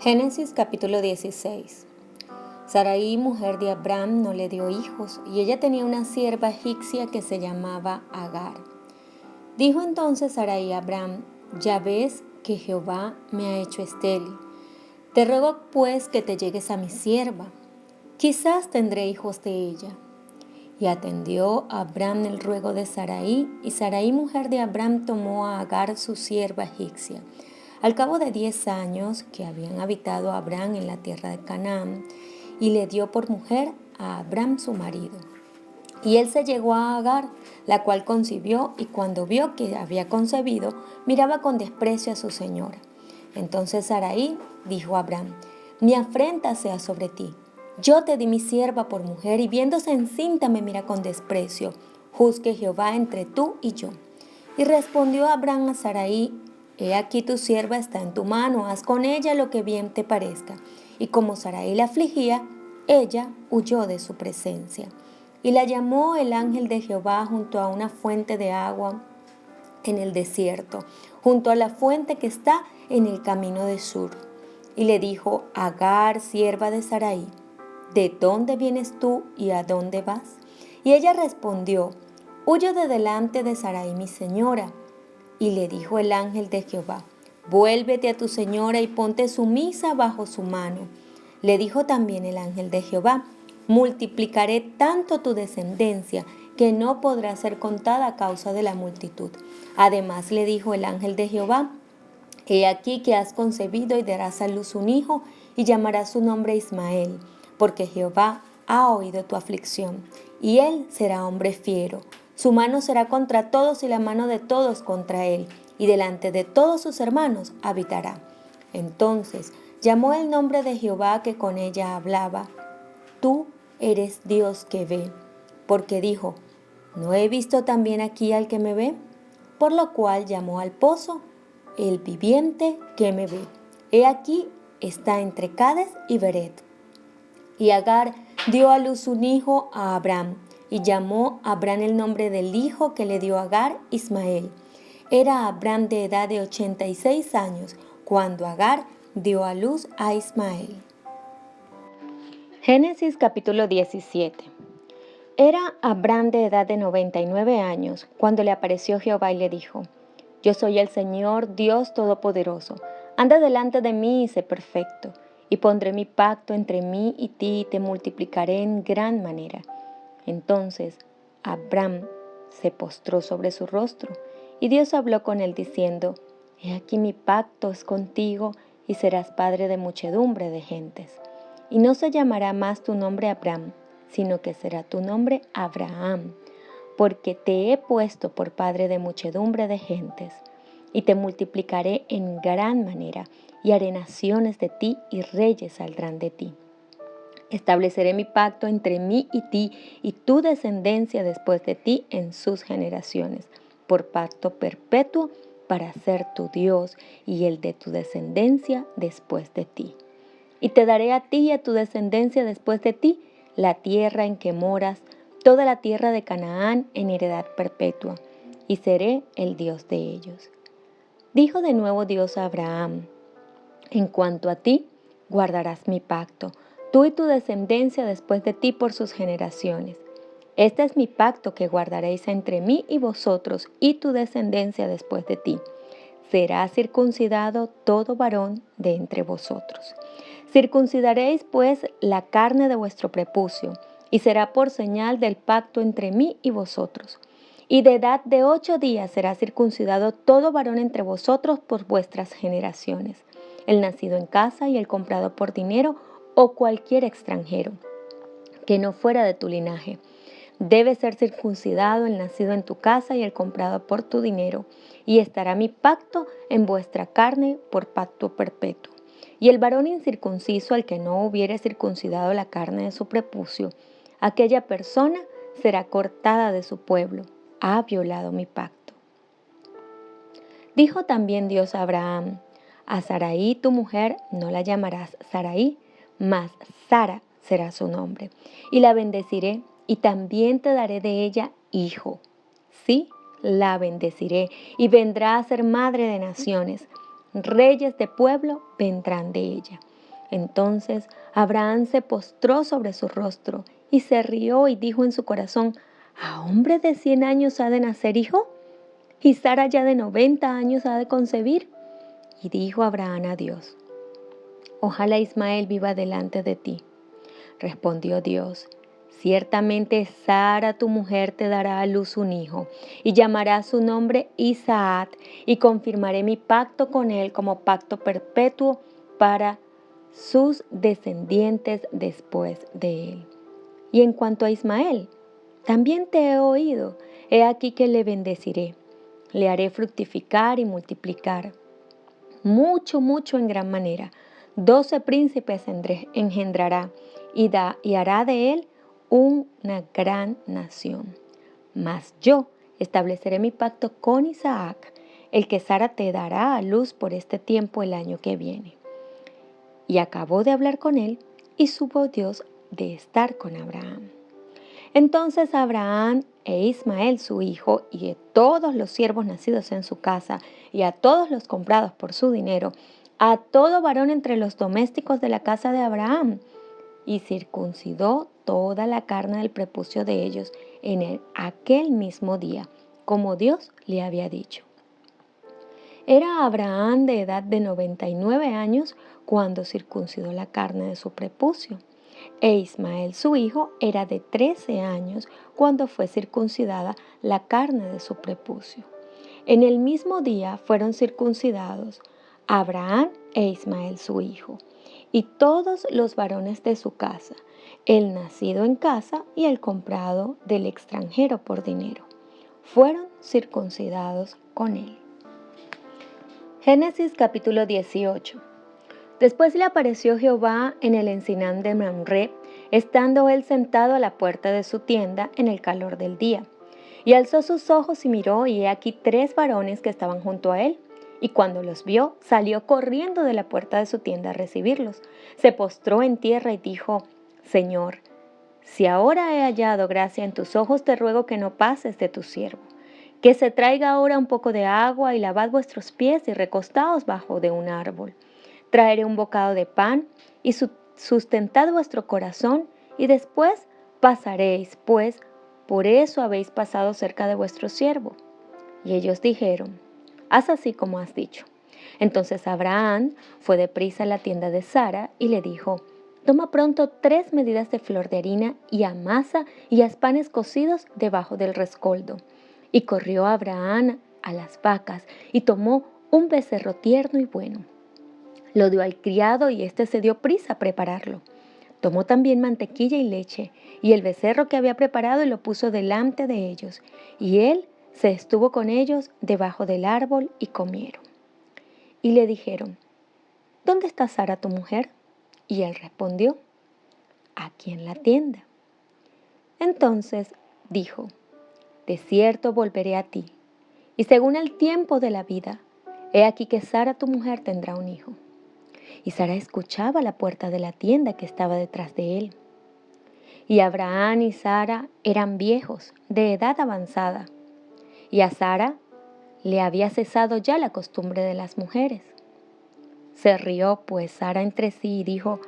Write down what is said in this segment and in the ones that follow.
Génesis capítulo 16. Sarai, mujer de Abram, no le dio hijos, y ella tenía una sierva egipcia que se llamaba Agar. Dijo entonces Sarai a Abram: ya ves que Jehová me ha hecho estéril. Te ruego pues que te llegues a mi sierva, quizás tendré hijos de ella. Y atendió a Abram el ruego de Sarai, y Sarai, mujer de Abram, tomó a Agar su sierva egipcia. Al cabo de 10 años que habían habitado Abram en la tierra de Canaán, y le dio por mujer a Abram su marido. Y él se llegó a Agar, la cual concibió, y cuando vio que había concebido, miraba con desprecio a su señora. Entonces Sarai dijo a Abram: mi afrenta sea sobre ti. Yo te di mi sierva por mujer, y viéndose encinta me mira con desprecio. Juzgue Jehová entre tú y yo. Y respondió Abram a Sarai: he aquí tu sierva está en tu mano, haz con ella lo que bien te parezca. Y como Sarai la afligía, ella huyó de su presencia. Y la llamó el ángel de Jehová junto a una fuente de agua en el desierto, junto a la fuente que está en el camino de Sur. Y le dijo: Agar, sierva de Sarai, ¿de dónde vienes tú y a dónde vas? Y ella respondió: huyo de delante de Sarai mi señora. Y le dijo el ángel de Jehová: vuélvete a tu señora y ponte sumisa bajo su mano. Le dijo también el ángel de Jehová: multiplicaré tanto tu descendencia que no podrá ser contada a causa de la multitud. Además le dijo el ángel de Jehová: he aquí que has concebido y darás a luz un hijo, y llamarás su nombre Ismael, porque Jehová ha oído tu aflicción, y él será hombre fiero. Su mano será contra todos y la mano de todos contra él, y delante de todos sus hermanos habitará. Entonces llamó el nombre de Jehová que con ella hablaba: tú eres Dios que ve, porque dijo: ¿no he visto también aquí al que me ve? Por lo cual llamó al pozo: el viviente que me ve. He aquí está entre Cades y Beret. Y Agar dio a luz un hijo a Abram, y llamó a Abram el nombre del hijo que le dio Agar, Ismael. Era Abram de edad de 86 años, cuando Agar dio a luz a Ismael. Génesis capítulo 17. Era Abram de edad de 99 años, cuando le apareció Jehová y le dijo: yo soy el Señor, Dios Todopoderoso. Anda delante de mí y sé perfecto, y pondré mi pacto entre mí y ti, y te multiplicaré en gran manera. Entonces Abram se postró sobre su rostro, y Dios habló con él diciendo: he aquí mi pacto es contigo, y serás padre de muchedumbre de gentes. Y no se llamará más tu nombre Abram, sino que será tu nombre Abraham, porque te he puesto por padre de muchedumbre de gentes. Y te multiplicaré en gran manera, y haré naciones de ti, y reyes saldrán de ti. Estableceré mi pacto entre mí y ti, y tu descendencia después de ti en sus generaciones, por pacto perpetuo, para ser tu Dios, y el de tu descendencia después de ti. Y te daré a ti y a tu descendencia después de ti la tierra en que moras, toda la tierra de Canaán en heredad perpetua, y seré el Dios de ellos. Dijo de nuevo Dios a Abraham: en cuanto a ti, guardarás mi pacto, tú y tu descendencia después de ti por sus generaciones. Este es mi pacto que guardaréis entre mí y vosotros y tu descendencia después de ti. Será circuncidado todo varón de entre vosotros. Circuncidaréis pues la carne de vuestro prepucio, y será por señal del pacto entre mí y vosotros. Y de edad de 8 días será circuncidado todo varón entre vosotros por vuestras generaciones, el nacido en casa y el comprado por dinero o cualquier extranjero, que no fuera de tu linaje. Debe ser circuncidado el nacido en tu casa y el comprado por tu dinero, y estará mi pacto en vuestra carne por pacto perpetuo. Y el varón incircunciso, al que no hubiere circuncidado la carne de su prepucio, aquella persona será cortada de su pueblo. Ha violado mi pacto. Dijo también Dios a Abraham: a Sarai tu mujer no la llamarás Sarai, mas Sara será su nombre. Y la bendeciré, y también te daré de ella hijo. Sí, la bendeciré, y vendrá a ser madre de naciones. Reyes de pueblo vendrán de ella. Entonces Abraham se postró sobre su rostro y se rió y dijo en su corazón: ¿A hombre de 100 años ha de nacer hijo? ¿Y Sara ya de 90 años ha de concebir? Y dijo Abraham a Dios: Ojalá Ismael viva delante de ti. Respondió Dios: Ciertamente Sara tu mujer te dará a luz un hijo, y llamará su nombre Isaac, y confirmaré mi pacto con él como pacto perpetuo para sus descendientes después de él. Y en cuanto a Ismael, también te he oído, he aquí que le bendeciré, le haré fructificar y multiplicar, mucho, mucho en gran manera. 12 príncipes engendrará y hará de él una gran nación. Mas yo estableceré mi pacto con Isaac, el que Sara te dará a luz por este tiempo el año que viene. Y acabó de hablar con él, y supo Dios de estar con Abraham. Entonces Abraham e Ismael su hijo, y a todos los siervos nacidos en su casa, y a todos los comprados por su dinero, a todo varón entre los domésticos de la casa de Abraham, y circuncidó toda la carne del prepucio de ellos en aquel mismo día, como Dios le había dicho. Era Abraham de edad de 99 años cuando circuncidó la carne de su prepucio, e Ismael su hijo era de 13 años cuando fue circuncidada la carne de su prepucio. En el mismo día fueron circuncidados Abraham e Ismael su hijo, y todos los varones de su casa, el nacido en casa y el comprado del extranjero por dinero, fueron circuncidados con él. Génesis capítulo 18. Después le apareció Jehová en el encinar de Mamre, estando él sentado a la puerta de su tienda en el calor del día. Y alzó sus ojos y miró, y he aquí 3 varones que estaban junto a él. Y cuando los vio, salió corriendo de la puerta de su tienda a recibirlos. Se postró en tierra y dijo: Señor, si ahora he hallado gracia en tus ojos, te ruego que no pases de tu siervo. Que se traiga ahora un poco de agua, y lavad vuestros pies y recostaos bajo de un árbol. Traeré un bocado de pan, y sustentad vuestro corazón, y después pasaréis, pues por eso habéis pasado cerca de vuestro siervo. Y ellos dijeron: Haz así como has dicho. Entonces Abraham fue deprisa a la tienda de Sara y le dijo: Toma pronto 3 medidas de flor de harina y amasa y haz panes cocidos debajo del rescoldo. Y corrió Abraham a las vacas y tomó un becerro tierno y bueno. Lo dio al criado y éste se dio prisa a prepararlo. Tomó también mantequilla y leche y el becerro que había preparado y lo puso delante de ellos. Y él se estuvo con ellos debajo del árbol y comieron. Y le dijeron: ¿Dónde está Sara tu mujer? Y él respondió: Aquí en la tienda. Entonces dijo: De cierto volveré a ti, y según el tiempo de la vida, he aquí que Sara tu mujer tendrá un hijo. Y Sara escuchaba la puerta de la tienda que estaba detrás de él. Y Abraham y Sara eran viejos, de edad avanzada, y a Sara le había cesado ya la costumbre de las mujeres. Se rió pues Sara entre sí y dijo: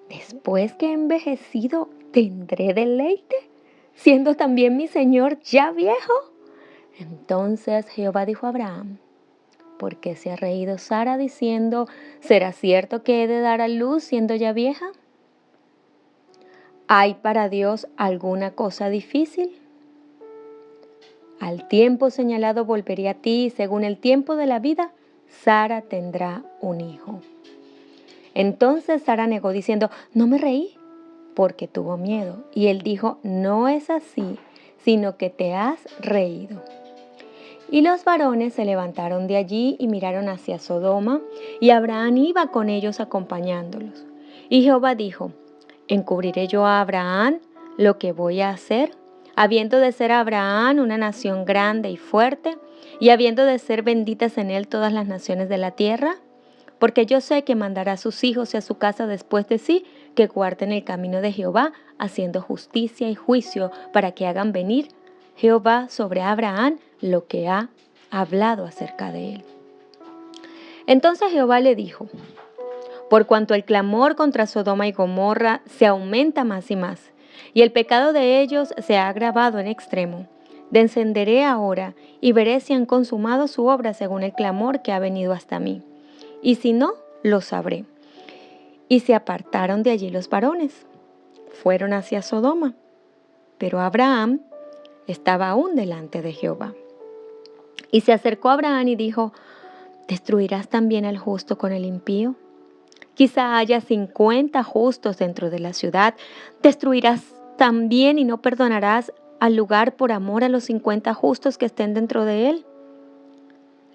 Después que he envejecido, ¿tendré deleite, siendo también mi señor ya viejo? Entonces Jehová dijo a Abraham: ¿Por qué se ha reído Sara diciendo: ¿será cierto que he de dar a luz siendo ya vieja? ¿Hay para Dios alguna cosa difícil? Al tiempo señalado volveré a ti, y según el tiempo de la vida, Sara tendrá un hijo. Entonces Sara negó diciendo: No me reí, porque tuvo miedo. Y él dijo: No es así, sino que te has reído. Y los varones se levantaron de allí y miraron hacia Sodoma, y Abraham iba con ellos acompañándolos. Y Jehová dijo: ¿Encubriré yo a Abraham lo que voy a hacer? Habiendo de ser Abraham una nación grande y fuerte, y habiendo de ser benditas en él todas las naciones de la tierra. Porque yo sé que mandará a sus hijos y a su casa después de sí, que guarden el camino de Jehová, haciendo justicia y juicio, para que hagan venir Jehová sobre Abraham lo que ha hablado acerca de él. Entonces Jehová le dijo: por cuanto el clamor contra Sodoma y Gomorra se aumenta más y más, y el pecado de ellos se ha agravado en extremo. Descenderé ahora y veré si han consumado su obra según el clamor que ha venido hasta mí. Y si no, lo sabré. Y se apartaron de allí los varones. Fueron hacia Sodoma, pero Abraham estaba aún delante de Jehová. Y se acercó a Abraham y dijo: ¿destruirás también al justo con el impío? Quizá haya 50 justos dentro de la ciudad. ¿Destruirás también y no perdonarás al lugar por amor a los 50 justos que estén dentro de él?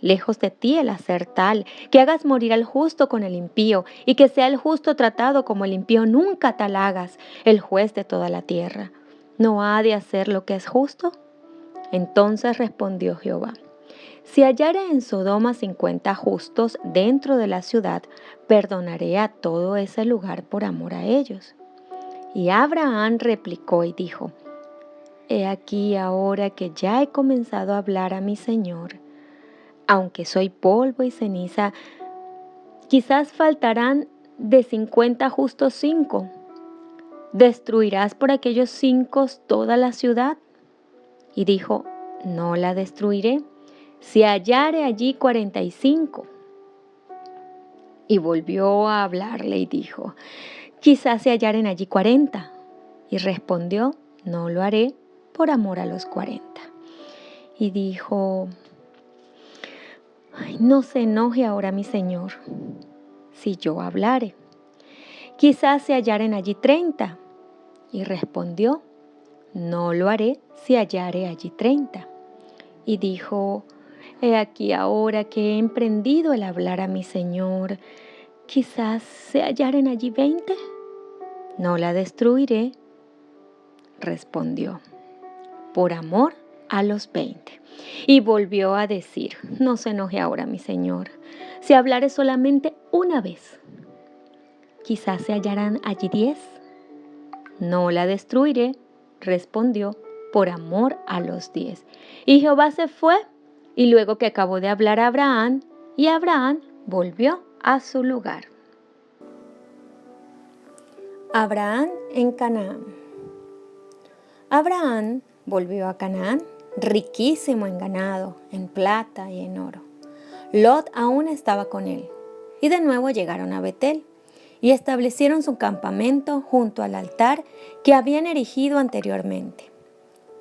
Lejos de ti el hacer tal, que hagas morir al justo con el impío, y que sea el justo tratado como el impío. Nunca tal hagas, el juez de toda la tierra. ¿No ha de hacer lo que es justo? Entonces respondió Jehová: si hallare en Sodoma 50 justos dentro de la ciudad, perdonaré a todo ese lugar por amor a ellos. Y Abraham replicó y dijo: he aquí ahora que ya he comenzado a hablar a mi Señor, aunque soy polvo y ceniza, quizás faltarán de 50 justos 5. ¿Destruirás por aquellos 5 toda la ciudad? Y dijo: no la destruiré, si hallare allí 45. Y volvió a hablarle y dijo: quizás se hallaren allí 40. Y respondió: no lo haré por amor a los 40. Y dijo: no se enoje ahora mi Señor, si yo hablare. Quizás se hallaren allí 30. Y respondió: no lo haré si hallare allí 30. Y dijo: he aquí ahora que he emprendido el hablar a mi Señor, quizás se hallaren allí 20. No la destruiré, respondió, por amor a los 20. Y volvió a decir: no se enoje ahora mi Señor, si hablare solamente una vez, quizás se hallarán allí 10. No la destruiré, respondió, por amor a los 10. Y Jehová se fue, y luego que acabó de hablar a Abraham, y Abraham volvió a su lugar. Abraham en Canaán. Abraham volvió a Canaán, riquísimo en ganado, en plata y en oro. Lot aún estaba con él, y de nuevo llegaron a Betel, y establecieron su campamento junto al altar que habían erigido anteriormente.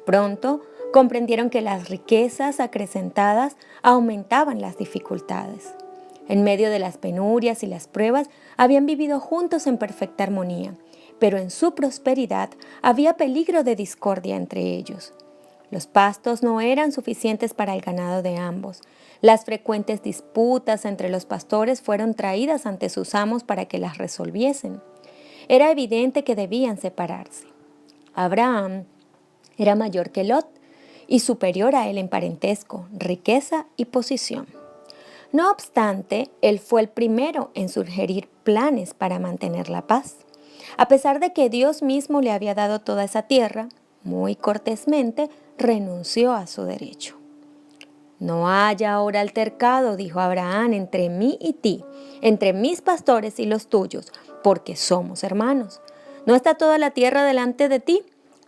Pronto comprendieron que las riquezas acrecentadas aumentaban las dificultades. En medio de las penurias y las pruebas habían vivido juntos en perfecta armonía, pero en su prosperidad había peligro de discordia entre ellos. Los pastos no eran suficientes para el ganado de ambos. Las frecuentes disputas entre los pastores fueron traídas ante sus amos para que las resolviesen. Era evidente que debían separarse. Abraham era mayor que Lot y superior a él en parentesco, riqueza y posición. No obstante, él fue el primero en sugerir planes para mantener la paz. A pesar de que Dios mismo le había dado toda esa tierra, muy cortésmente renunció a su derecho. No haya ahora altercado, dijo Abraham, entre mí y ti, entre mis pastores y los tuyos, porque somos hermanos. ¿No está toda la tierra delante de ti?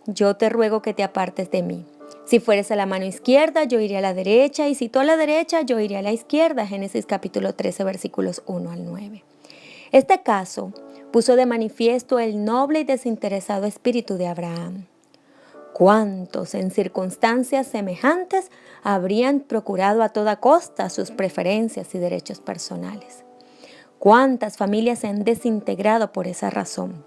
Yo te ruego que te apartes de mí. Si fueres a la mano izquierda, yo iré a la derecha, y si tú a la derecha, yo iré a la izquierda. Génesis capítulo 13, versículos 1 al 9. Este caso puso de manifiesto el noble y desinteresado espíritu de Abraham. ¿Cuántos en circunstancias semejantes habrían procurado a toda costa sus preferencias y derechos personales? ¿Cuántas familias se han desintegrado por esa razón?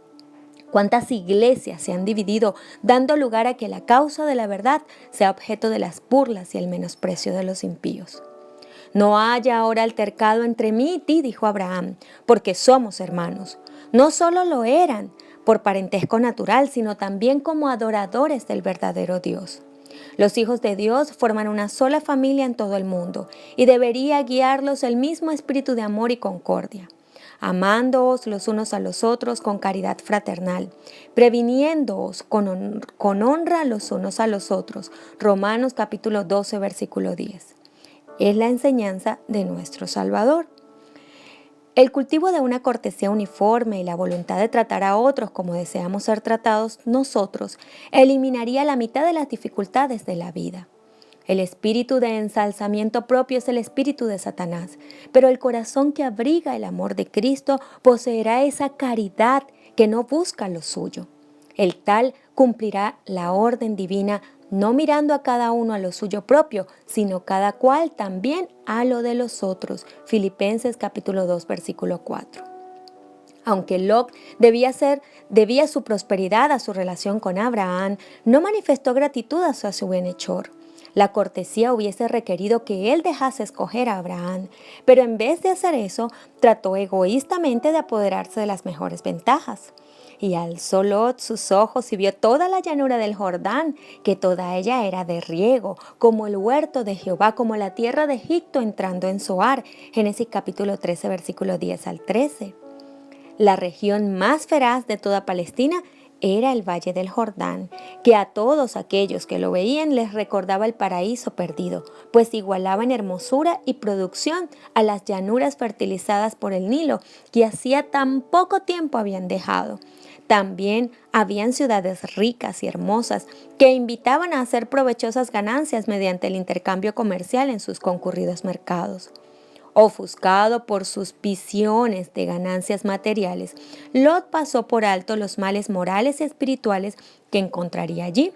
¿Cuántas iglesias se han dividido, dando lugar a que la causa de la verdad sea objeto de las burlas y el menosprecio de los impíos? No haya ahora altercado entre mí y ti, dijo Abraham, porque somos hermanos. No solo lo eran por parentesco natural, sino también como adoradores del verdadero Dios. Los hijos de Dios forman una sola familia en todo el mundo, y debería guiarlos el mismo espíritu de amor y concordia, amándoos los unos a los otros con caridad fraternal, previniéndoos con honra los unos a los otros. Romanos capítulo 12, versículo 10. Es la enseñanza de nuestro Salvador. El cultivo de una cortesía uniforme y la voluntad de tratar a otros como deseamos ser tratados nosotros eliminaría la mitad de las dificultades de la vida. El espíritu de ensalzamiento propio es el espíritu de Satanás, pero el corazón que abriga el amor de Cristo poseerá esa caridad que no busca lo suyo. El tal cumplirá la orden divina, no mirando a cada uno a lo suyo propio, sino cada cual también a lo de los otros. Filipenses capítulo 2, versículo 4. Aunque Lot debía su prosperidad a su relación con Abraham, no manifestó gratitud hacia su bienhechor. La cortesía hubiese requerido que él dejase escoger a Abraham, pero en vez de hacer eso, trató egoístamente de apoderarse de las mejores ventajas. Y alzó Lot sus ojos y vio toda la llanura del Jordán, que toda ella era de riego, como el huerto de Jehová, como la tierra de Egipto entrando en Zoar. Génesis capítulo 13, versículo 10 al 13. La región más feraz de toda Palestina era el Valle del Jordán, que a todos aquellos que lo veían les recordaba el paraíso perdido, pues igualaba en hermosura y producción a las llanuras fertilizadas por el Nilo, que hacía tan poco tiempo habían dejado. También habían ciudades ricas y hermosas que invitaban a hacer provechosas ganancias mediante el intercambio comercial en sus concurridos mercados. Ofuscado por sus visiones de ganancias materiales, Lot pasó por alto los males morales y espirituales que encontraría allí.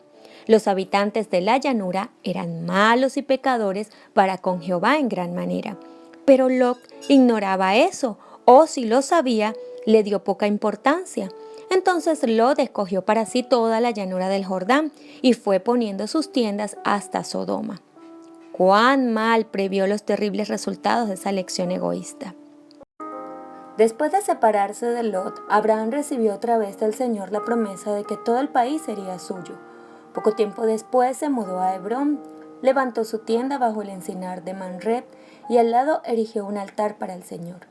Los habitantes de la llanura eran malos y pecadores para con Jehová en gran manera. Pero Lot ignoraba eso, o si lo sabía, le dio poca importancia. Entonces Lot escogió para sí toda la llanura del Jordán y fue poniendo sus tiendas hasta Sodoma. Cuán mal previó los terribles resultados de esa elección egoísta. Después de separarse de Lot, Abraham recibió otra vez del Señor la promesa de que todo el país sería suyo. Poco tiempo después se mudó a Hebrón, levantó su tienda bajo el encinar de Manré y al lado erigió un altar para el Señor.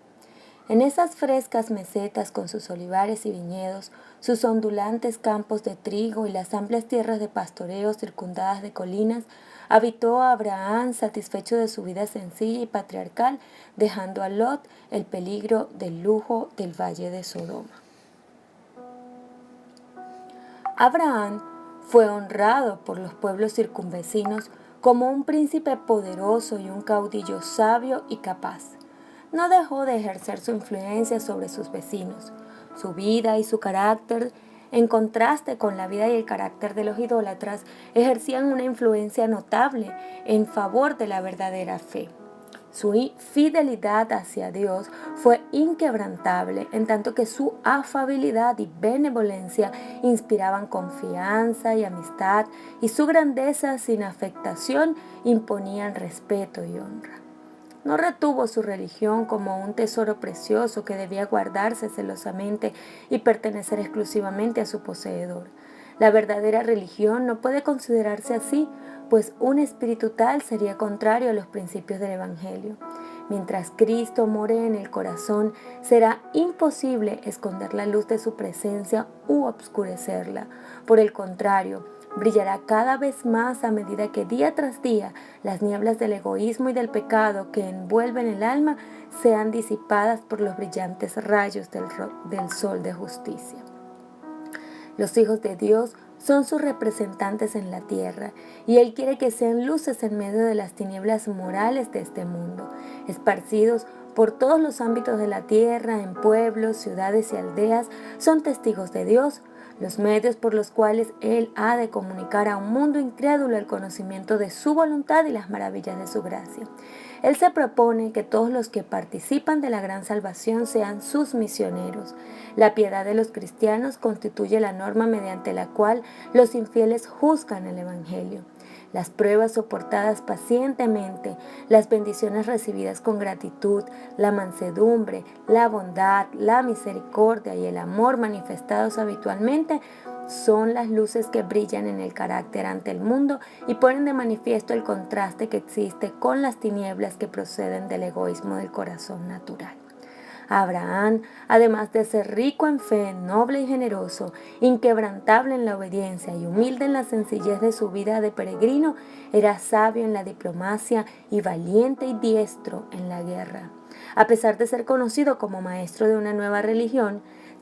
En esas frescas mesetas con sus olivares y viñedos, sus ondulantes campos de trigo y las amplias tierras de pastoreo circundadas de colinas, habitó Abraham satisfecho de su vida sencilla y patriarcal, dejando a Lot el peligro del lujo del valle de Sodoma. Abraham fue honrado por los pueblos circunvecinos como un príncipe poderoso y un caudillo sabio y capaz. No dejó de ejercer su influencia sobre sus vecinos. Su vida y su carácter, en contraste con la vida y el carácter de los idólatras, ejercían una influencia notable en favor de la verdadera fe. Su fidelidad hacia Dios fue inquebrantable, en tanto que su afabilidad y benevolencia inspiraban confianza y amistad, y su grandeza sin afectación imponían respeto y honra. No retuvo su religión como un tesoro precioso que debía guardarse celosamente y pertenecer exclusivamente a su poseedor. La verdadera religión no puede considerarse así, pues un espíritu tal sería contrario a los principios del Evangelio. Mientras Cristo more en el corazón, será imposible esconder la luz de su presencia u obscurecerla. Por el contrario, brillará cada vez más a medida que día tras día las nieblas del egoísmo y del pecado que envuelven el alma sean disipadas por los brillantes rayos del sol de justicia. Los hijos de Dios son sus representantes en la tierra, y Él quiere que sean luces en medio de las tinieblas morales de este mundo, esparcidos por todos los ámbitos de la tierra, en pueblos, ciudades y aldeas, son testigos de Dios, los medios por los cuales Él ha de comunicar a un mundo incrédulo el conocimiento de su voluntad y las maravillas de su gracia. Él se propone que todos los que participan de la gran salvación sean sus misioneros. La piedad de los cristianos constituye la norma mediante la cual los infieles juzgan el Evangelio. Las pruebas soportadas pacientemente, las bendiciones recibidas con gratitud, la mansedumbre, la bondad, la misericordia y el amor manifestados habitualmente son las luces que brillan en el carácter ante el mundo y ponen de manifiesto el contraste que existe con las tinieblas que proceden del egoísmo del corazón natural. Abraham, además de ser rico en fe, noble y generoso, inquebrantable en la obediencia y humilde en la sencillez de su vida de peregrino, era sabio en la diplomacia y valiente y diestro en la guerra. A pesar de ser conocido como maestro de una nueva religión,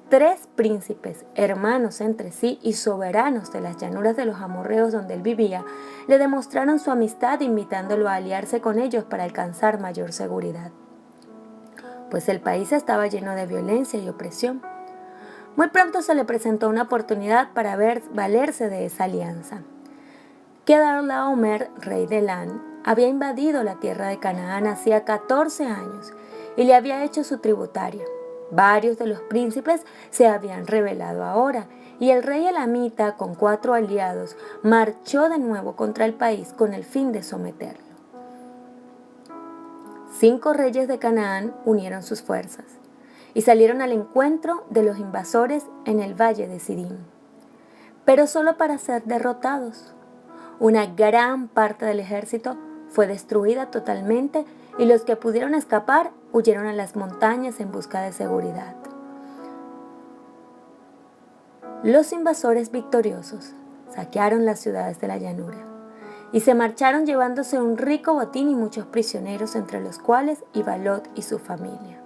3 príncipes, hermanos entre sí y soberanos de las llanuras de los amorreos donde él vivía, le demostraron su amistad invitándolo a aliarse con ellos para alcanzar mayor seguridad, pues el país estaba lleno de violencia y opresión. Muy pronto se le presentó una oportunidad para valerse de esa alianza. Kedorlaomer, rey de Elam, había invadido la tierra de Canaán hacía 14 años y le había hecho su tributario. Varios de los príncipes se habían rebelado ahora y el rey elamita, con 4 aliados, marchó de nuevo contra el país con el fin de someterlo. 5 reyes de Canaán unieron sus fuerzas y salieron al encuentro de los invasores en el valle de Sidim, pero solo para ser derrotados. Una gran parte del ejército fue destruida totalmente y los que pudieron escapar huyeron a las montañas en busca de seguridad. Los invasores victoriosos saquearon las ciudades de la llanura y se marcharon llevándose un rico botín y muchos prisioneros, entre los cuales iba Lot y su familia.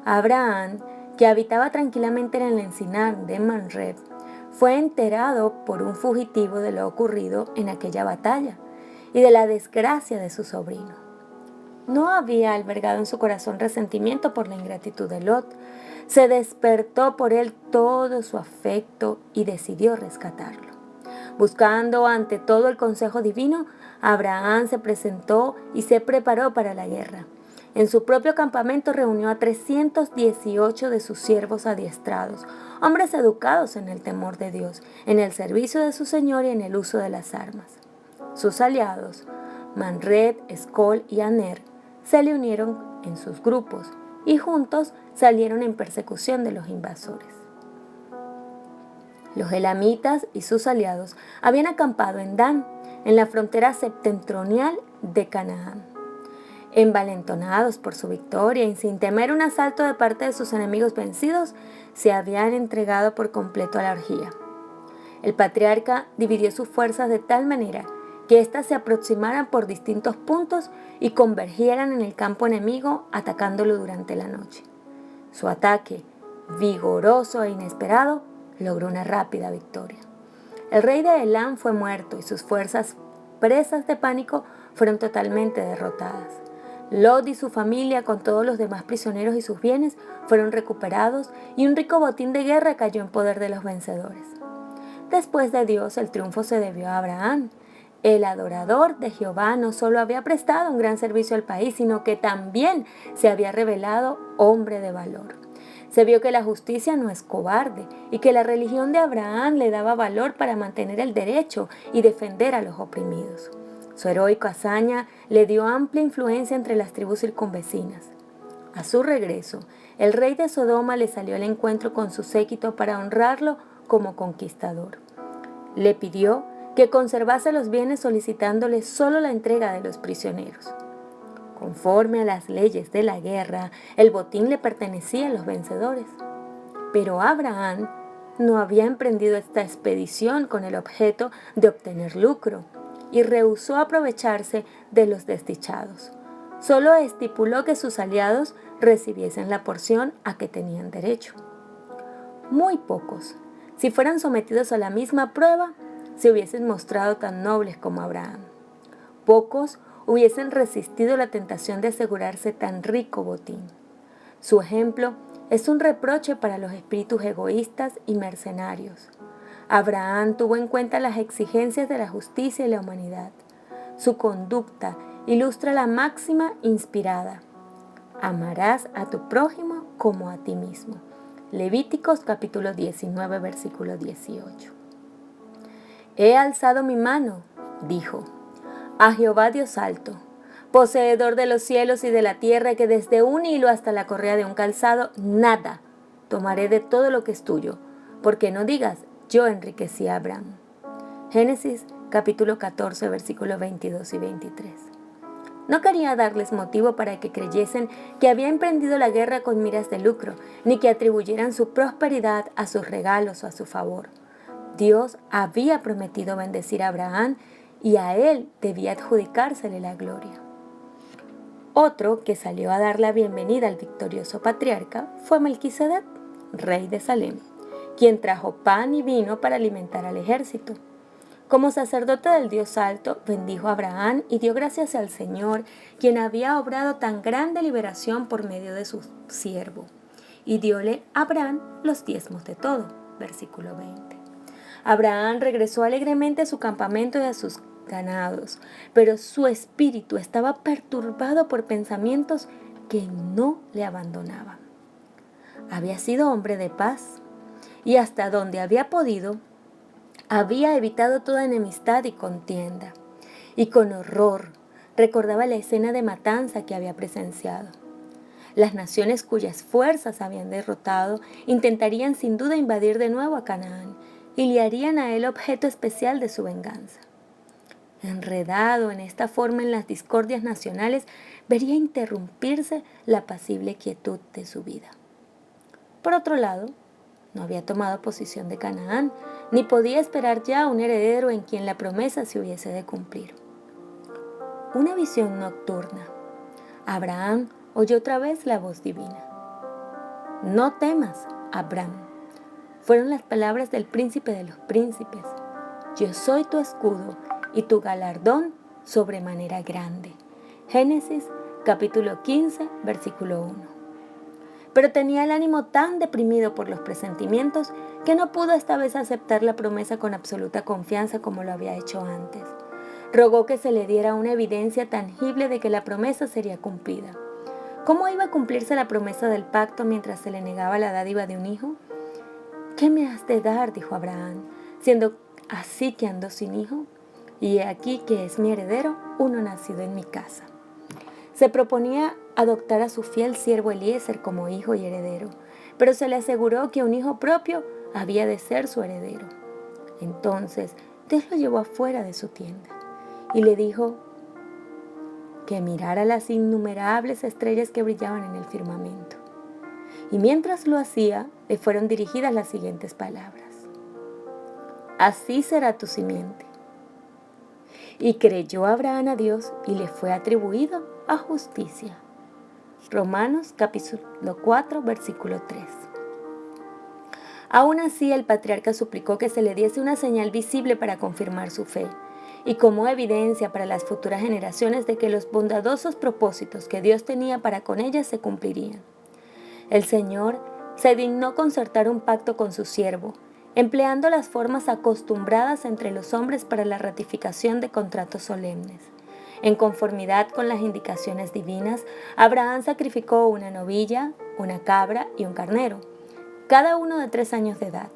Abraham, que habitaba tranquilamente en el encinar de Mamre, fue enterado por un fugitivo de lo ocurrido en aquella batalla y de la desgracia de su sobrino. No había albergado en su corazón resentimiento por la ingratitud de Lot. Se despertó por él todo su afecto y decidió rescatarlo. Buscando ante todo el consejo divino, Abraham se presentó y se preparó para la guerra. En su propio campamento reunió a 318 de sus siervos adiestrados, hombres educados en el temor de Dios, en el servicio de su Señor y en el uso de las armas. Sus aliados, Manred, Escol y Aner, se le unieron en sus grupos y juntos salieron en persecución de los invasores. Los elamitas y sus aliados habían acampado en Dan, en la frontera septentrional de Canaán. Envalentonados por su victoria y sin temer un asalto de parte de sus enemigos vencidos, se habían entregado por completo a la orgía. El patriarca dividió sus fuerzas de tal manera que éstas se aproximaran por distintos puntos y convergieran en el campo enemigo, atacándolo durante la noche. Su ataque, vigoroso e inesperado, logró una rápida victoria. El rey de Elam fue muerto y sus fuerzas, presas de pánico, fueron totalmente derrotadas. Lot y su familia, con todos los demás prisioneros y sus bienes, fueron recuperados y un rico botín de guerra cayó en poder de los vencedores. Después de Dios, el triunfo se debió a Abraham. El adorador de Jehová no solo había prestado un gran servicio al país, sino que también se había revelado hombre de valor. Se vio que la justicia no es cobarde y que la religión de Abraham le daba valor para mantener el derecho y defender a los oprimidos. Su heroica hazaña le dio amplia influencia entre las tribus circunvecinas. A su regreso, el rey de Sodoma le salió al encuentro con su séquito para honrarlo como conquistador. Le pidió que conservase los bienes, solicitándole solo la entrega de los prisioneros. Conforme a las leyes de la guerra, el botín le pertenecía a los vencedores. Pero Abraham no había emprendido esta expedición con el objeto de obtener lucro y rehusó aprovecharse de los desdichados. Solo estipuló que sus aliados recibiesen la porción a que tenían derecho. Muy pocos, si fueran sometidos a la misma prueba, se hubiesen mostrado tan nobles como Abraham. Pocos hubiesen resistido la tentación de asegurarse tan rico botín. Su ejemplo es un reproche para los espíritus egoístas y mercenarios. Abraham tuvo en cuenta las exigencias de la justicia y la humanidad. Su conducta ilustra la máxima inspirada: amarás a tu prójimo como a ti mismo. Levíticos capítulo 19, versículo 18. He alzado mi mano, dijo, a Jehová Dios alto, poseedor de los cielos y de la tierra, que desde un hilo hasta la correa de un calzado, nada tomaré de todo lo que es tuyo, porque no digas, yo enriquecí a Abraham. Génesis capítulo 14, versículos 22 y 23. No quería darles motivo para que creyesen que había emprendido la guerra con miras de lucro, ni que atribuyeran su prosperidad a sus regalos o a su favor. Dios había prometido bendecir a Abraham y a él debía adjudicársele la gloria. Otro que salió a dar la bienvenida al victorioso patriarca fue Melquisedec, rey de Salem, quien trajo pan y vino para alimentar al ejército. Como sacerdote del Dios Alto, bendijo a Abraham y dio gracias al Señor, quien había obrado tan grande liberación por medio de su siervo. Y diole a Abraham los diezmos de todo. Versículo 20. Abraham regresó alegremente a su campamento y a sus ganados, pero su espíritu estaba perturbado por pensamientos que no le abandonaban. Había sido hombre de paz y hasta donde había podido, había evitado toda enemistad y contienda, y con horror recordaba la escena de matanza que había presenciado. Las naciones cuyas fuerzas habían derrotado intentarían sin duda invadir de nuevo a Canaán y le harían a él objeto especial de su venganza. Enredado en esta forma en las discordias nacionales, vería interrumpirse la apacible quietud de su vida. Por otro lado, no había tomado posesión de Canaán, ni podía esperar ya un heredero en quien la promesa se hubiese de cumplir. Una visión nocturna. Abraham oyó otra vez la voz divina. «No temas, Abraham», fueron las palabras del príncipe de los príncipes. «Yo soy tu escudo y tu galardón sobremanera grande». Génesis capítulo 15, versículo 1. Pero tenía el ánimo tan deprimido por los presentimientos que no pudo esta vez aceptar la promesa con absoluta confianza como lo había hecho antes. Rogó que se le diera una evidencia tangible de que la promesa sería cumplida. ¿Cómo iba a cumplirse la promesa del pacto mientras se le negaba la dádiva de un hijo? «¿Qué me has de dar?», dijo Abraham, «siendo así que ando sin hijo? Y he aquí que es mi heredero, uno nacido en mi casa». Se proponía adoptar a su fiel siervo Eliezer como hijo y heredero, pero se le aseguró que un hijo propio había de ser su heredero. Entonces Dios lo llevó afuera de su tienda y le dijo que mirara las innumerables estrellas que brillaban en el firmamento. Y mientras lo hacía, le fueron dirigidas las siguientes palabras: «Así será tu simiente». Y creyó Abraham a Dios y le fue atribuido a justicia. Romanos capítulo 4, versículo 3. Aún así, el patriarca suplicó que se le diese una señal visible para confirmar su fe y como evidencia para las futuras generaciones de que los bondadosos propósitos que Dios tenía para con ellas se cumplirían. El Señor se dignó concertar un pacto con su siervo, empleando las formas acostumbradas entre los hombres para la ratificación de contratos solemnes. En conformidad con las indicaciones divinas, Abraham sacrificó una novilla, una cabra y un carnero, cada uno de 3 años de edad.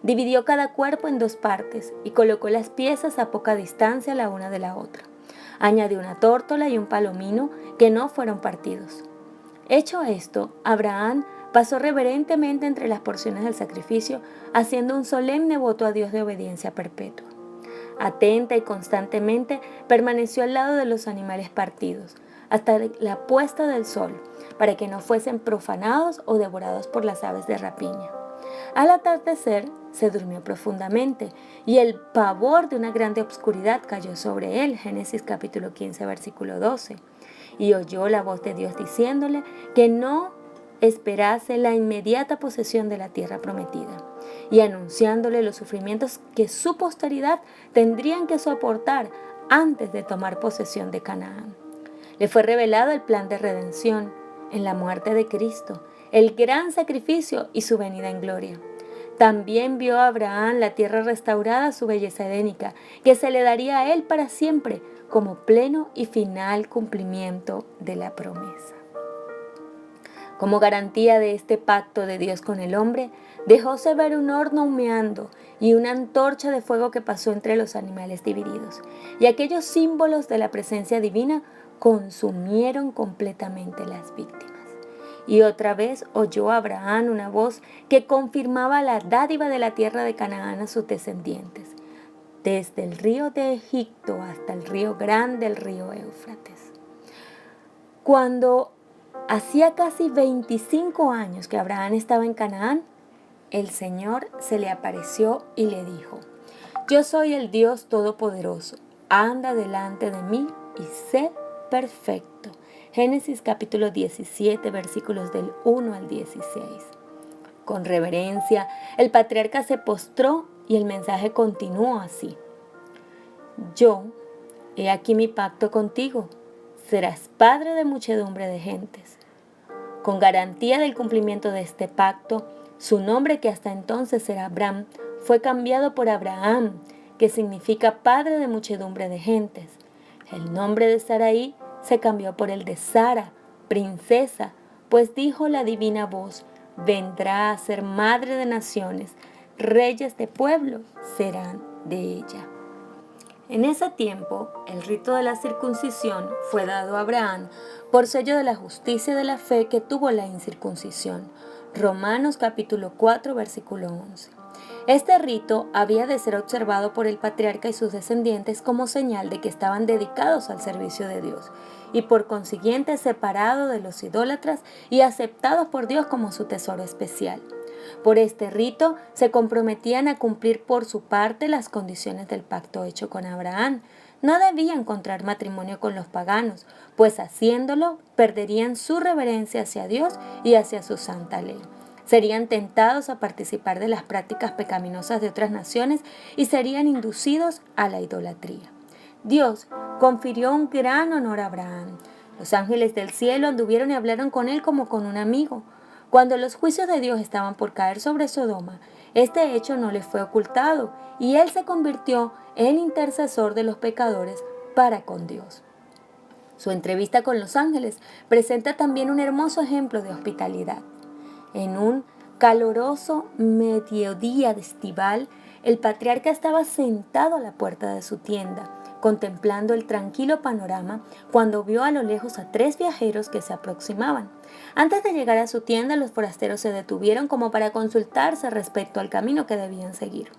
Dividió cada cuerpo en 2 partes y colocó las piezas a poca distancia la una de la otra. Añadió una tórtola y un palomino que no fueron partidos. Hecho esto, Abraham pasó reverentemente entre las porciones del sacrificio, haciendo un solemne voto a Dios de obediencia perpetua. Atenta y constantemente permaneció al lado de los animales partidos, hasta la puesta del sol, para que no fuesen profanados o devorados por las aves de rapiña. Al atardecer, se durmió profundamente, y el pavor de una grande obscuridad cayó sobre él. Génesis capítulo 15, versículo 12. Y oyó la voz de Dios diciéndole que no esperase la inmediata posesión de la tierra prometida, y anunciándole los sufrimientos que su posteridad tendrían que soportar antes de tomar posesión de Canaán. Le fue revelado el plan de redención en la muerte de Cristo, el gran sacrificio y su venida en gloria. También vio a Abraham la tierra restaurada, su belleza edénica, que se le daría a él para siempre como pleno y final cumplimiento de la promesa. Como garantía de este pacto de Dios con el hombre, dejóse ver un horno humeando y una antorcha de fuego que pasó entre los animales divididos, y aquellos símbolos de la presencia divina consumieron completamente las víctimas. Y otra vez oyó Abraham una voz que confirmaba la dádiva de la tierra de Canaán a sus descendientes, desde el río de Egipto hasta el río grande, el río Éufrates. Cuando hacía casi 25 años que Abraham estaba en Canaán, el Señor se le apareció y le dijo: «Yo soy el Dios Todopoderoso, anda delante de mí y sé perfecto». Génesis capítulo 17, versículos del 1 al 16. Con reverencia, el patriarca se postró y el mensaje continuó así. Yo, he aquí mi pacto contigo, serás padre de muchedumbre de gentes. Con garantía del cumplimiento de este pacto, su nombre, que hasta entonces era Abram, fue cambiado por Abraham, que significa padre de muchedumbre de gentes. El nombre de Sarai se cambió por el de Sara, princesa, pues dijo la divina voz: vendrá a ser madre de naciones, reyes de pueblos serán de ella. En ese tiempo, el rito de la circuncisión fue dado a Abraham por sello de la justicia de la fe que tuvo la incircuncisión. Romanos capítulo 4, versículo 11. Este rito había de ser observado por el patriarca y sus descendientes como señal de que estaban dedicados al servicio de Dios y por consiguiente separados de los idólatras y aceptados por Dios como su tesoro especial. Por este rito se comprometían a cumplir por su parte las condiciones del pacto hecho con Abraham. No debían contraer matrimonio con los paganos, pues haciéndolo perderían su reverencia hacia Dios y hacia su santa ley. Serían tentados a participar de las prácticas pecaminosas de otras naciones y serían inducidos a la idolatría. Dios confirió un gran honor a Abraham. Los ángeles del cielo anduvieron y hablaron con él como con un amigo. Cuando los juicios de Dios estaban por caer sobre Sodoma, este hecho no le fue ocultado y él se convirtió en intercesor de los pecadores para con Dios. Su entrevista con los ángeles presenta también un hermoso ejemplo de hospitalidad. En un caloroso mediodía de estival, el patriarca estaba sentado a la puerta de su tienda, contemplando el tranquilo panorama, cuando vio a lo lejos a 3 viajeros que se aproximaban. Antes de llegar a su tienda, los forasteros se detuvieron como para consultarse respecto al camino que debían seguir.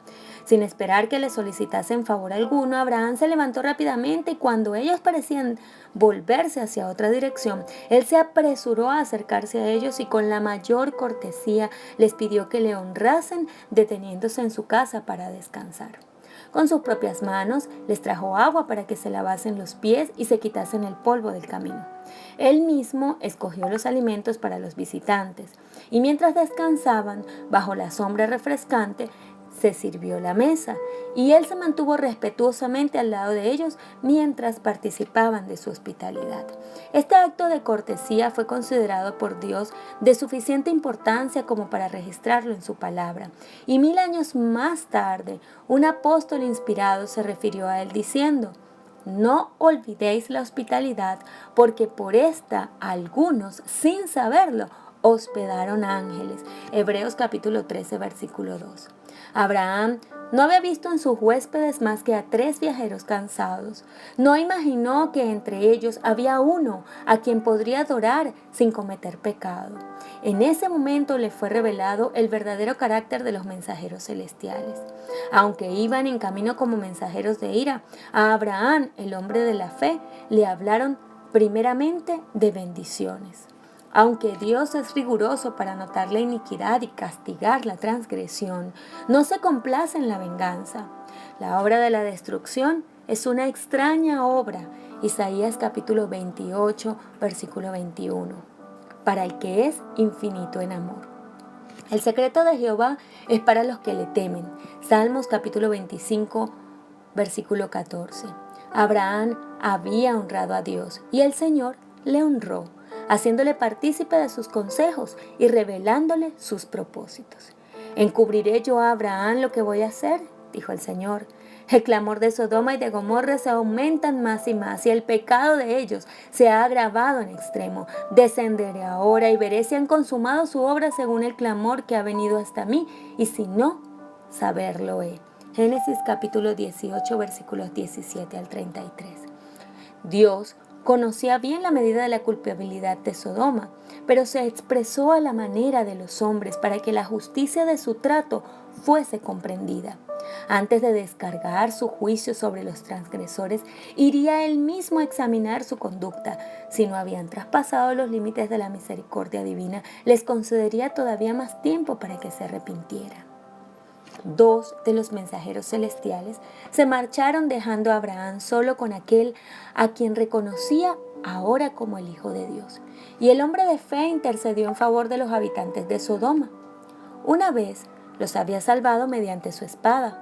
Sin esperar que le solicitasen favor alguno, Abraham se levantó rápidamente y cuando ellos parecían volverse hacia otra dirección, él se apresuró a acercarse a ellos y con la mayor cortesía les pidió que le honrasen deteniéndose en su casa para descansar. Con sus propias manos les trajo agua para que se lavasen los pies y se quitasen el polvo del camino. Él mismo escogió los alimentos para los visitantes y mientras descansaban bajo la sombra refrescante, se sirvió la mesa y él se mantuvo respetuosamente al lado de ellos mientras participaban de su hospitalidad. Este acto de cortesía fue considerado por Dios de suficiente importancia como para registrarlo en su palabra. Y 1000 años más tarde, un apóstol inspirado se refirió a él diciendo: no olvidéis la hospitalidad, porque por esta algunos, sin saberlo, hospedaron ángeles. Hebreos capítulo 13, versículo 2. Abraham no había visto en sus huéspedes más que a 3 viajeros cansados. No imaginó que entre ellos había uno a quien podría adorar sin cometer pecado. En ese momento le fue revelado el verdadero carácter de los mensajeros celestiales. Aunque iban en camino como mensajeros de ira, a Abraham, el hombre de la fe, le hablaron primeramente de bendiciones. Aunque Dios es riguroso para notar la iniquidad y castigar la transgresión, no se complace en la venganza. La obra de la destrucción es una extraña obra. Isaías capítulo 28, versículo 21. Para el que es infinito en amor. El secreto de Jehová es para los que le temen. Salmos capítulo 25, versículo 14. Abraham había honrado a Dios y el Señor le honró, haciéndole partícipe de sus consejos y revelándole sus propósitos. ¿Encubriré yo a Abraham lo que voy a hacer?, dijo el Señor. El clamor de Sodoma y de Gomorra se aumentan más y más, y el pecado de ellos se ha agravado en extremo. Descenderé ahora y veré si han consumado su obra según el clamor que ha venido hasta mí, y si no, saberlo he. Génesis capítulo 18, versículos 17 al 33. Dios conocía bien la medida de la culpabilidad de Sodoma, pero se expresó a la manera de los hombres para que la justicia de su trato fuese comprendida. Antes de descargar su juicio sobre los transgresores, iría él mismo a examinar su conducta. Si no habían traspasado los límites de la misericordia divina, les concedería todavía más tiempo para que se arrepintieran. 2 de los mensajeros celestiales se marcharon dejando a Abraham solo con aquel a quien reconocía ahora como el Hijo de Dios. Y el hombre de fe intercedió en favor de los habitantes de Sodoma. Una vez los había salvado mediante su espada.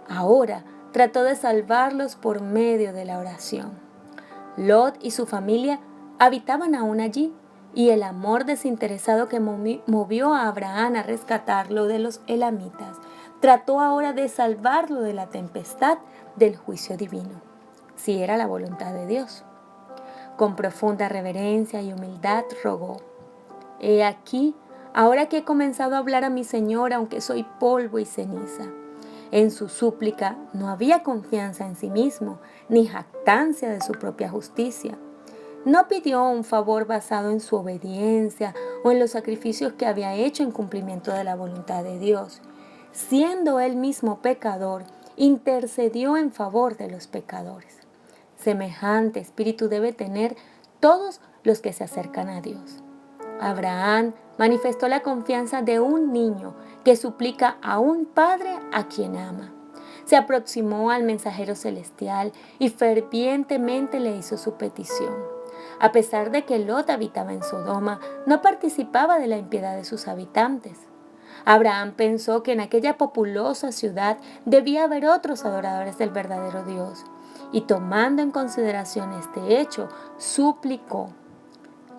Ahora trató de salvarlos por medio de la oración. Lot y su familia habitaban aún allí, y el amor desinteresado que movió a Abraham a rescatarlo de los elamitas, trató ahora de salvarlo de la tempestad del juicio divino, si era la voluntad de Dios. Con profunda reverencia y humildad rogó: «He aquí, ahora que he comenzado a hablar a mi Señor, aunque soy polvo y ceniza». En su súplica no había confianza en sí mismo, ni jactancia de su propia justicia. No pidió un favor basado en su obediencia o en los sacrificios que había hecho en cumplimiento de la voluntad de Dios. Siendo él mismo pecador, intercedió en favor de los pecadores. Semejante espíritu debe tener todos los que se acercan a Dios. Abraham manifestó la confianza de un niño que suplica a un padre a quien ama. Se aproximó al mensajero celestial y fervientemente le hizo su petición. A pesar de que Lot habitaba en Sodoma, no participaba de la impiedad de sus habitantes. Abraham pensó que en aquella populosa ciudad debía haber otros adoradores del verdadero Dios, y tomando en consideración este hecho, suplicó: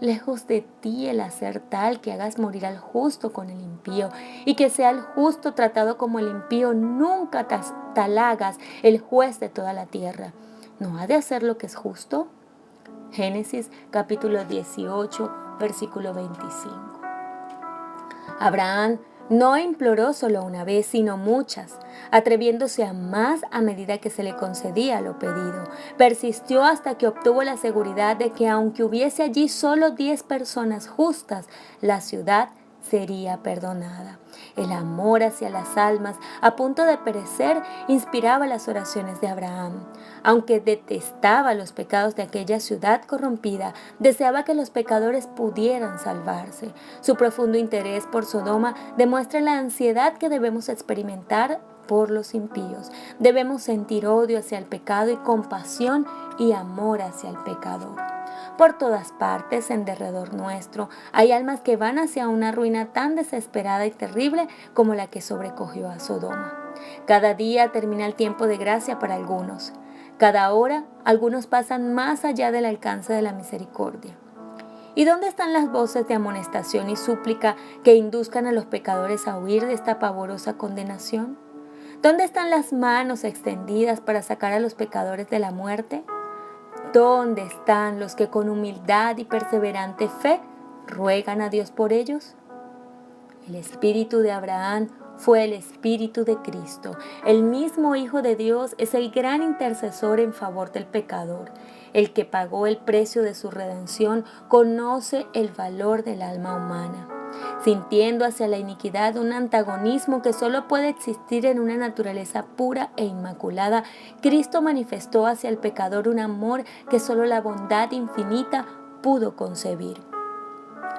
«Lejos de ti el hacer tal que hagas morir al justo con el impío, y que sea el justo tratado como el impío, nunca tal hagas el juez de toda la tierra. ¿No ha de hacer lo que es justo?». Génesis capítulo 18, versículo 25. Abraham no imploró solo una vez, sino muchas, atreviéndose a más a medida que se le concedía lo pedido. Persistió hasta que obtuvo la seguridad de que aunque hubiese allí solo 10 personas justas, la ciudad sería perdonada. El amor hacia las almas a punto de perecer inspiraba las oraciones de Abraham. Aunque detestaba los pecados de aquella ciudad corrompida, deseaba que los pecadores pudieran salvarse. Su profundo interés por Sodoma demuestra la ansiedad que debemos experimentar por los impíos. Debemos sentir odio hacia el pecado y compasión y amor hacia el pecador. Por todas partes, en derredor nuestro, hay almas que van hacia una ruina tan desesperada y terrible como la que sobrecogió a Sodoma. Cada día termina el tiempo de gracia para algunos. Cada hora, algunos pasan más allá del alcance de la misericordia. ¿Y dónde están las voces de amonestación y súplica que induzcan a los pecadores a huir de esta pavorosa condenación? ¿Dónde están las manos extendidas para sacar a los pecadores de la muerte? ¿Dónde están los que con humildad y perseverante fe ruegan a Dios por ellos? El espíritu de Abraham fue el espíritu de Cristo. El mismo Hijo de Dios es el gran intercesor en favor del pecador. El que pagó el precio de su redención conoce el valor del alma humana. Sintiendo hacia la iniquidad un antagonismo que solo puede existir en una naturaleza pura e inmaculada, Cristo manifestó hacia el pecador un amor que solo la bondad infinita pudo concebir.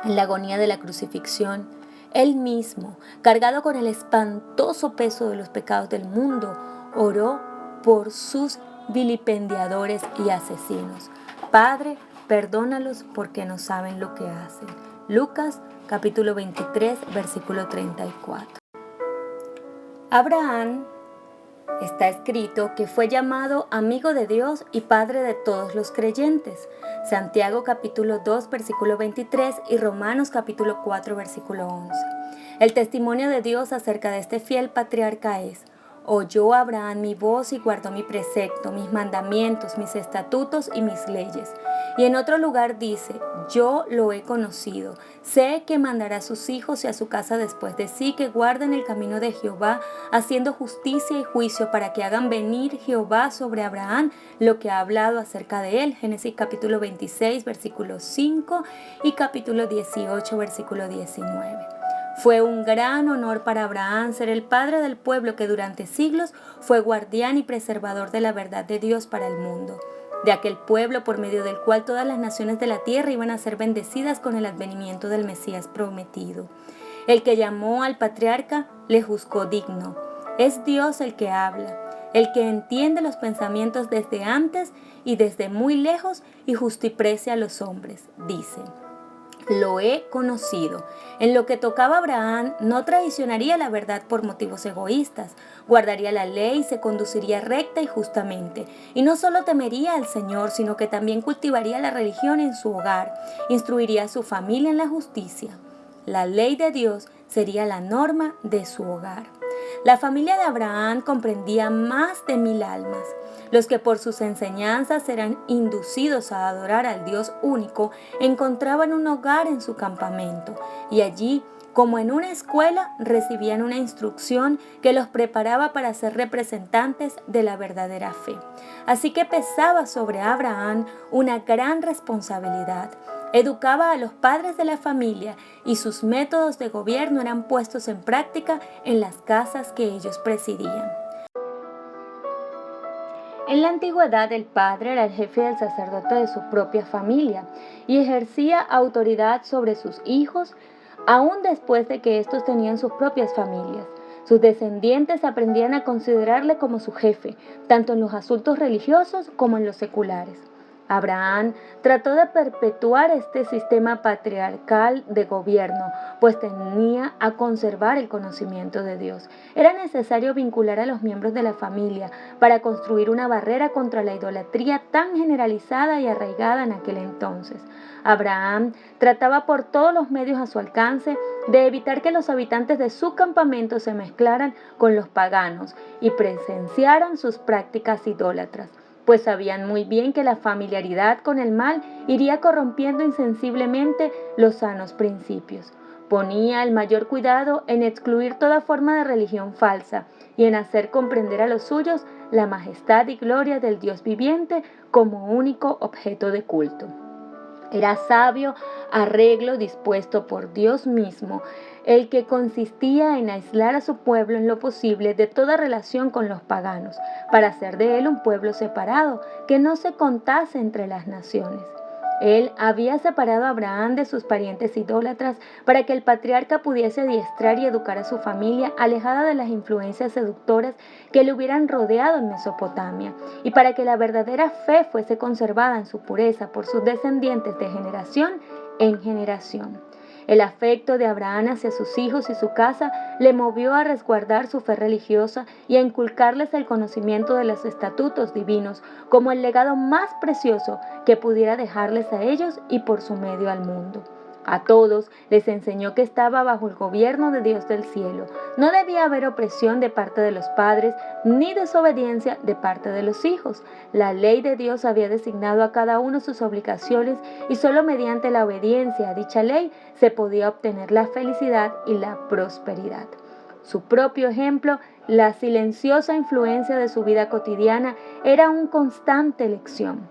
En la agonía de la crucifixión, Él mismo, cargado con el espantoso peso de los pecados del mundo, oró por sus vilipendiadores y asesinos: «Padre, perdónalos porque no saben lo que hacen». Lucas capítulo 23, versículo 34. Abraham, está escrito que fue llamado amigo de Dios y padre de todos los creyentes. Santiago capítulo 2, versículo 23 y Romanos capítulo 4, versículo 11. El testimonio de Dios acerca de este fiel patriarca es: «Oyó Abraham mi voz y guardó mi precepto, mis mandamientos, mis estatutos y mis leyes». Y en otro lugar dice: «Yo lo he conocido, sé que mandará a sus hijos y a su casa después de sí, que guarden el camino de Jehová, haciendo justicia y juicio, para que hagan venir Jehová sobre Abraham lo que ha hablado acerca de él». Génesis capítulo 26, versículo 5 y capítulo 18, versículo 19. Fue un gran honor para Abraham ser el padre del pueblo que durante siglos fue guardián y preservador de la verdad de Dios para el mundo, de aquel pueblo por medio del cual todas las naciones de la tierra iban a ser bendecidas con el advenimiento del Mesías prometido. El que llamó al patriarca le juzgó digno. Es Dios el que habla. el que entiende los pensamientos desde antes y desde muy lejos y justiprecia a los hombres, dice: lo he conocido. En lo que tocaba a Abraham, no traicionaría la verdad por motivos egoístas, guardaría la ley y se conduciría recta y justamente. Y no solo temería al Señor, sino que también cultivaría la religión en su hogar, instruiría a su familia en la justicia. La ley de Dios sería la norma de su hogar. La familia de Abraham comprendía más de 1000 almas. Los que por sus enseñanzas eran inducidos a adorar al Dios único encontraban un hogar en su campamento y allí, como en una escuela, recibían una instrucción que los preparaba para ser representantes de la verdadera fe. Así que pesaba sobre Abraham una gran responsabilidad. Educaba a los padres de la familia y sus métodos de gobierno eran puestos en práctica en las casas que ellos presidían. En la antigüedad el padre era el jefe del sacerdote de su propia familia y ejercía autoridad sobre sus hijos aún después de que estos tenían sus propias familias. Sus descendientes aprendían a considerarle como su jefe, tanto en los asuntos religiosos como en los seculares. Abraham trató de perpetuar este sistema patriarcal de gobierno, pues tenía a conservar el conocimiento de Dios. Era necesario vincular a los miembros de la familia para construir una barrera contra la idolatría tan generalizada y arraigada en aquel entonces. Abraham trataba por todos los medios a su alcance de evitar que los habitantes de su campamento se mezclaran con los paganos y presenciaran sus prácticas idólatras, pues sabían muy bien que la familiaridad con el mal iría corrompiendo insensiblemente los sanos principios. Ponía el mayor cuidado en excluir toda forma de religión falsa y en hacer comprender a los suyos la majestad y gloria del Dios viviente como único objeto de culto. Era sabio arreglo dispuesto por Dios mismo, el que consistía en aislar a su pueblo en lo posible de toda relación con los paganos, para hacer de él un pueblo separado, que no se contase entre las naciones. Él había separado a Abraham de sus parientes idólatras para que el patriarca pudiese adiestrar y educar a su familia alejada de las influencias seductoras que le hubieran rodeado en Mesopotamia, y para que la verdadera fe fuese conservada en su pureza por sus descendientes de generación en generación. El afecto de Abraham hacia sus hijos y su casa le movió a resguardar su fe religiosa y a inculcarles el conocimiento de los estatutos divinos como el legado más precioso que pudiera dejarles a ellos y por su medio al mundo. A todos les enseñó que estaba bajo el gobierno de Dios del cielo. No debía haber opresión de parte de los padres ni desobediencia de parte de los hijos. La ley de Dios había designado a cada uno sus obligaciones y solo mediante la obediencia a dicha ley se podía obtener la felicidad y la prosperidad. Su propio ejemplo, la silenciosa influencia de su vida cotidiana, era una constante lección.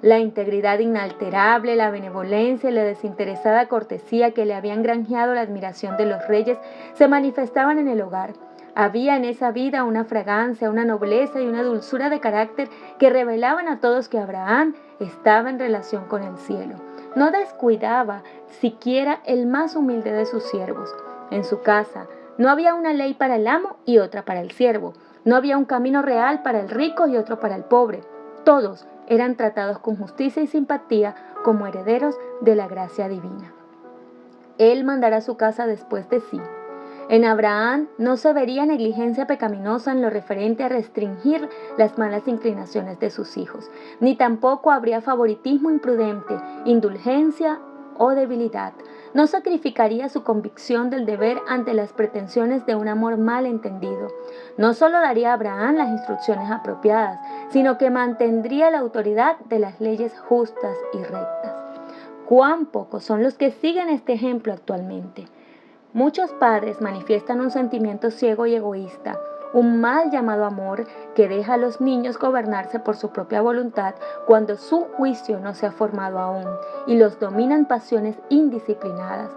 La integridad inalterable, la benevolencia y la desinteresada cortesía que le habían granjeado la admiración de los reyes se manifestaban en el hogar. Había en esa vida una fragancia, una nobleza y una dulzura de carácter que revelaban a todos que Abraham estaba en relación con el cielo. No descuidaba siquiera el más humilde de sus siervos. En su casa no había una ley para el amo y otra para el siervo. No había un camino real para el rico y otro para el pobre. Todos eran tratados con justicia y simpatía como herederos de la gracia divina. Él mandará su casa después de sí. En Abraham no se vería negligencia pecaminosa en lo referente a restringir las malas inclinaciones de sus hijos, ni tampoco habría favoritismo imprudente, indulgencia o debilidad. No sacrificaría su convicción del deber ante las pretensiones de un amor mal entendido. No solo daría a Abraham las instrucciones apropiadas, sino que mantendría la autoridad de las leyes justas y rectas. ¿Cuán pocos son los que siguen este ejemplo actualmente? Muchos padres manifiestan un sentimiento ciego y egoísta, un mal llamado amor que deja a los niños gobernarse por su propia voluntad cuando su juicio no se ha formado aún y los dominan pasiones indisciplinadas.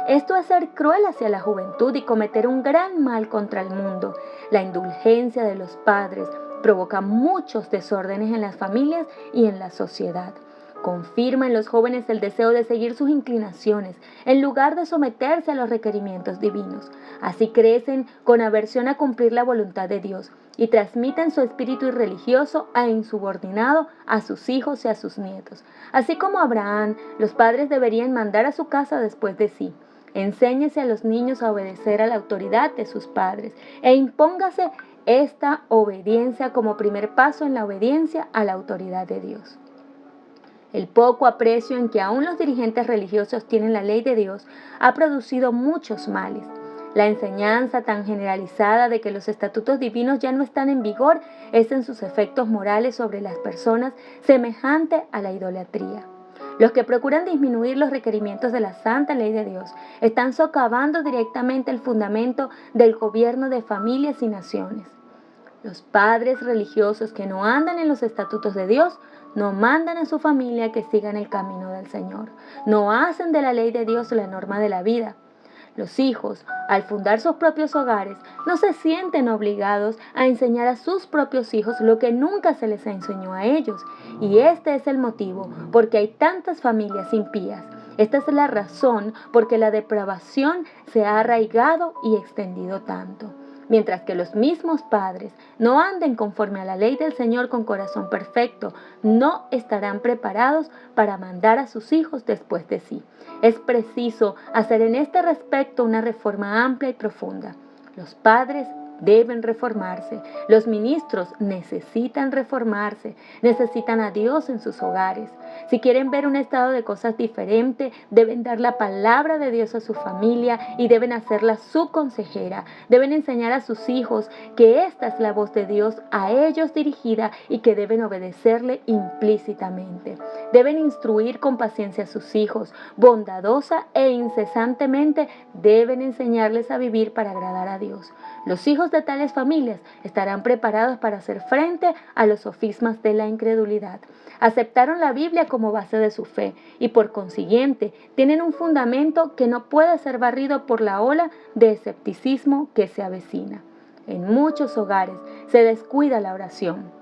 Esto es ser cruel hacia la juventud y cometer un gran mal contra el mundo. La indulgencia de los padres provoca muchos desórdenes en las familias y en la sociedad. Confirma en los jóvenes el deseo de seguir sus inclinaciones, en lugar de someterse a los requerimientos divinos. Así crecen con aversión a cumplir la voluntad de Dios y transmiten su espíritu irreligioso e insubordinado a sus hijos y a sus nietos. Así como Abraham, los padres deberían mandar a su casa después de sí. Enséñese a los niños a obedecer a la autoridad de sus padres e impóngase esta obediencia como primer paso en la obediencia a la autoridad de Dios. El poco aprecio en que aún los dirigentes religiosos tienen la ley de Dios ha producido muchos males. La enseñanza tan generalizada de que los estatutos divinos ya no están en vigor es en sus efectos morales sobre las personas semejante a la idolatría. Los que procuran disminuir los requerimientos de la santa ley de Dios están socavando directamente el fundamento del gobierno de familias y naciones. Los padres religiosos que no andan en los estatutos de Dios no mandan a su familia que sigan el camino del Señor. No hacen de la ley de Dios la norma de la vida. Los hijos, al fundar sus propios hogares, no se sienten obligados a enseñar a sus propios hijos lo que nunca se les enseñó a ellos. Y este es el motivo porque hay tantas familias impías. Esta es la razón por que la depravación se ha arraigado y extendido tanto. Mientras que los mismos padres no anden conforme a la ley del Señor con corazón perfecto, no estarán preparados para mandar a sus hijos después de sí. Es preciso hacer en este respecto una reforma amplia y profunda. Los padres deben reformarse, los ministros necesitan reformarse, necesitan a Dios en sus hogares. Si quieren ver un estado de cosas diferente, deben dar la palabra de Dios a su familia y deben hacerla su consejera. Deben enseñar a sus hijos que esta es la voz de Dios a ellos dirigida y que deben obedecerle implícitamente. Deben instruir con paciencia a sus hijos, bondadosa e incesantemente deben enseñarles a vivir para agradar a Dios. Los hijos de tales familias estarán preparados para hacer frente a los sofismas de la incredulidad. Aceptaron la Biblia como base de su fe y por consiguiente tienen un fundamento que no puede ser barrido por la ola de escepticismo que se avecina. En muchos hogares se descuida la oración.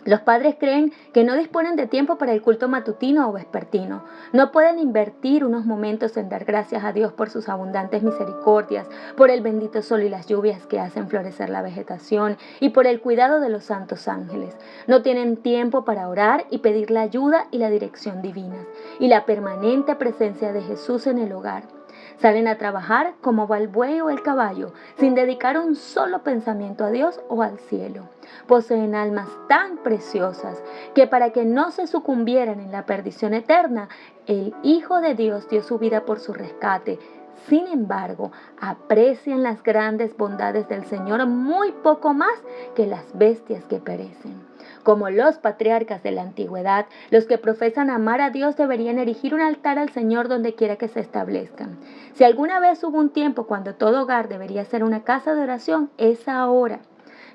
Los padres creen que no disponen de tiempo para el culto matutino o vespertino. No pueden invertir unos momentos en dar gracias a Dios por sus abundantes misericordias, por el bendito sol y las lluvias que hacen florecer la vegetación y por el cuidado de los santos ángeles. No tienen tiempo para orar y pedir la ayuda y la dirección divinas y la permanente presencia de Jesús en el hogar. Salen a trabajar como va el buey o el caballo, sin dedicar un solo pensamiento a Dios o al cielo. Poseen almas tan preciosas que para que no se sucumbieran en la perdición eterna, el Hijo de Dios dio su vida por su rescate. Sin embargo, aprecian las grandes bondades del Señor muy poco más que las bestias que perecen. Como los patriarcas de la antigüedad, los que profesan amar a Dios deberían erigir un altar al Señor donde quiera que se establezcan. Si alguna vez hubo un tiempo cuando todo hogar debería ser una casa de oración, es ahora.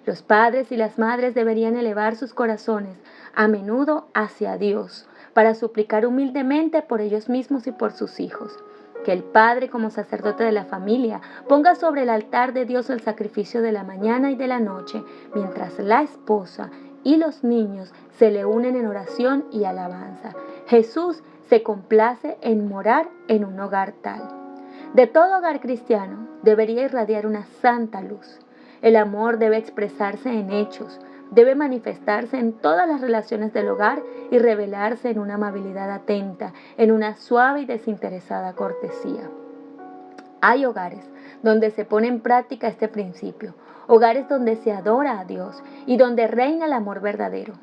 Los padres y las madres deberían elevar sus corazones a menudo hacia Dios para suplicar humildemente por ellos mismos y por sus hijos. Que el padre, como sacerdote de la familia, ponga sobre el altar de Dios el sacrificio de la mañana y de la noche, mientras la esposa y los niños se le unen en oración y alabanza. Jesús se complace en morar en un hogar tal. De todo hogar cristiano debería irradiar una santa luz. El amor debe expresarse en hechos, debe manifestarse en todas las relaciones del hogar y revelarse en una amabilidad atenta, en una suave y desinteresada cortesía. Hay hogares donde se pone en práctica este principio, hogares donde se adora a Dios y donde reina el amor verdadero.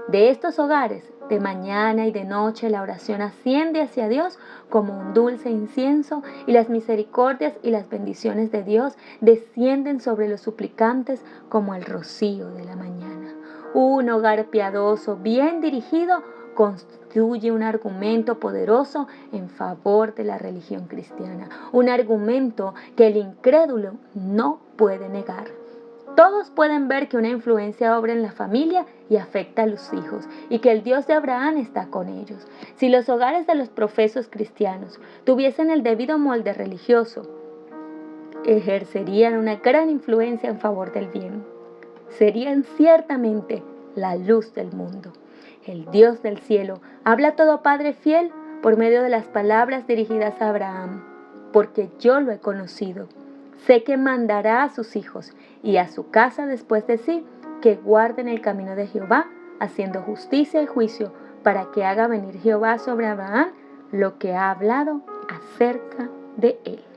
De estos hogares, de mañana y de noche, la oración asciende hacia Dios como un dulce incienso y las misericordias y las bendiciones de Dios descienden sobre los suplicantes como el rocío de la mañana. Un hogar piadoso, bien dirigido, constituye un argumento poderoso en favor de la religión cristiana, un argumento que el incrédulo no puede negar. Todos pueden ver que una influencia obra en la familia y afecta a los hijos, y que el Dios de Abraham está con ellos. Si los hogares de los profesos cristianos tuviesen el debido molde religioso, ejercerían una gran influencia en favor del bien. Serían ciertamente la luz del mundo. el Dios del cielo, habla a todo padre fiel por medio de las palabras dirigidas a Abraham, porque yo lo he conocido. Sé que mandará a sus hijos y a su casa después de sí, que guarden el camino de Jehová, haciendo justicia y juicio, para que haga venir Jehová sobre Abraham lo que ha hablado acerca de él.